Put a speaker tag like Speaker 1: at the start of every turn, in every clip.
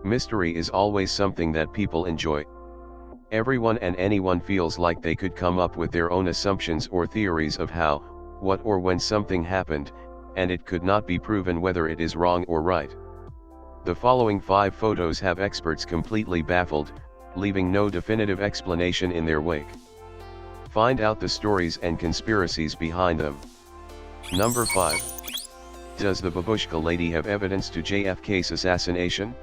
Speaker 1: Mystery is always something that people enjoy. Everyone and anyone feels like they could come up with their own assumptions or theories of how, what or when something happened, and it could not be proven whether it is wrong or right. The following 5 photos have experts completely baffled, leaving no definitive explanation in their wake. Find out the stories and conspiracies behind them. Number 5. Does the Babushka Lady have evidence to JFK's assassination?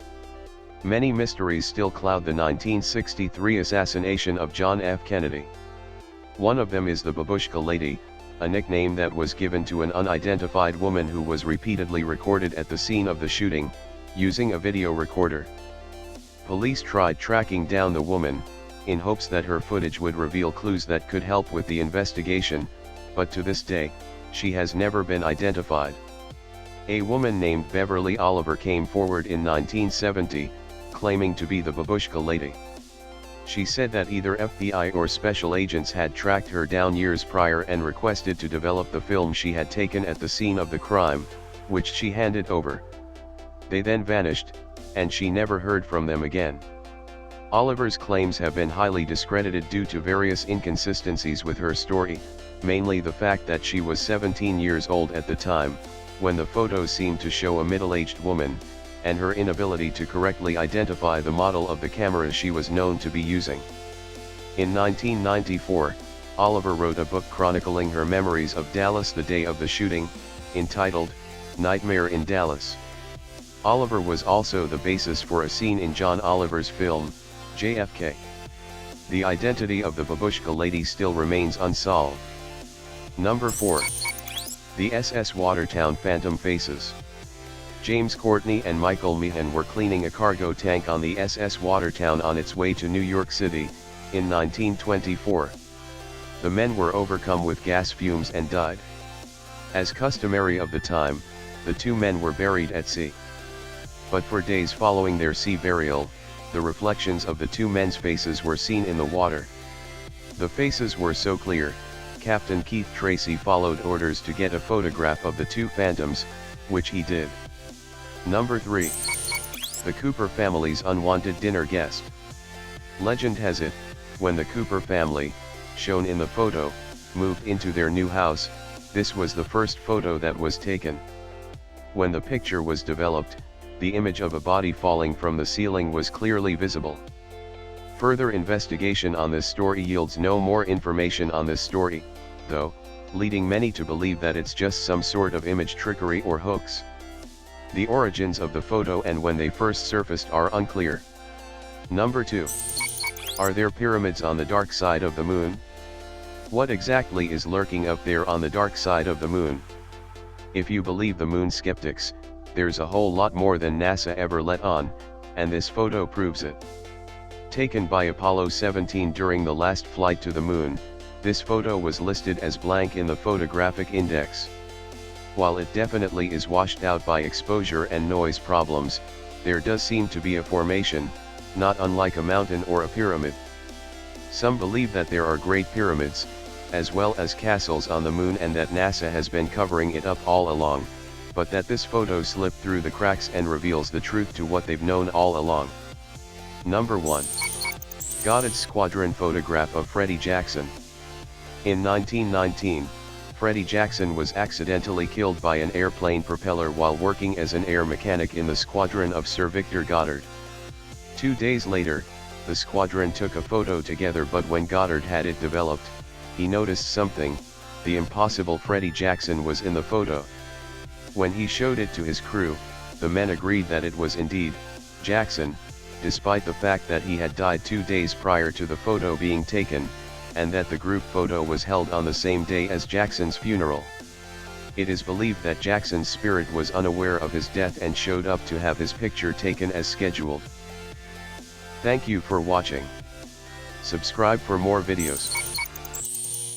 Speaker 1: Many mysteries still cloud the 1963 assassination of John F. Kennedy. One of them is the Babushka Lady, a nickname that was given to an unidentified woman who was repeatedly recorded at the scene of the shooting, using a video recorder. Police tried tracking down the woman, in hopes that her footage would reveal clues that could help with the investigation, but to this day, she has never been identified. A woman named Beverly Oliver came forward in 1970, claiming to be the Babushka Lady. She said that either FBI or special agents had tracked her down years prior and requested to develop the film she had taken at the scene of the crime, which she handed over. They then vanished, and she never heard from them again. Oliver's claims have been highly discredited due to various inconsistencies with her story, mainly the fact that she was 17 years old at the time, when the photos seemed to show a middle-aged woman, and her inability to correctly identify the model of the camera she was known to be using. In 1994, Oliver wrote a book chronicling her memories of Dallas the day of the shooting, entitled, Nightmare in Dallas. Oliver was also the basis for a scene in John Oliver's film, JFK. The identity of the Babushka Lady still remains unsolved. Number 4. The SS Watertown Phantom Faces. James Courtney and Michael Meehan were cleaning a cargo tank on the SS Watertown on its way to New York City, in 1924. The men were overcome with gas fumes and died. As customary of the time, the 2 men were buried at sea. But for days following their sea burial, the reflections of the 2 men's faces were seen in the water. The faces were so clear, Captain Keith Tracy followed orders to get a photograph of the 2 phantoms, which he did. Number 3. The Cooper family's unwanted dinner guest. Legend has it, when the Cooper family, shown in the photo, moved into their new house, this was the first photo that was taken. When the picture was developed, the image of a body falling from the ceiling was clearly visible. Further investigation on this story yields no more information on this story, though, leading many to believe that it's just some sort of image trickery or hoax. The origins of the photo and when they first surfaced are unclear. Number 2. Are there pyramids on the dark side of the moon? What exactly is lurking up there on the dark side of the moon? If you believe the moon skeptics, there's a whole lot more than NASA ever let on, and this photo proves it. Taken by Apollo 17 during the last flight to the moon, this photo was listed as blank in the photographic index. While it definitely is washed out by exposure and noise problems, there does seem to be a formation, not unlike a mountain or a pyramid. Some believe that there are great pyramids, as well as castles on the moon and that NASA has been covering it up all along, but that this photo slipped through the cracks and reveals the truth to what they've known all along. Number 1. Goddard Squadron photograph of Freddie Jackson. In 1919, Freddie Jackson was accidentally killed by an airplane propeller while working as an air mechanic in the squadron of Sir Victor Goddard. 2 days later, the squadron took a photo together, but when Goddard had it developed, he noticed something: the impossible Freddie Jackson was in the photo. When he showed it to his crew, the men agreed that it was indeed Jackson, despite the fact that he had died 2 days prior to the photo being taken, and that the group photo was held on the same day as Jackson's funeral. It is believed that Jackson's spirit was unaware of his death and showed up to have his picture taken as scheduled. Thank you for watching. Subscribe for more videos.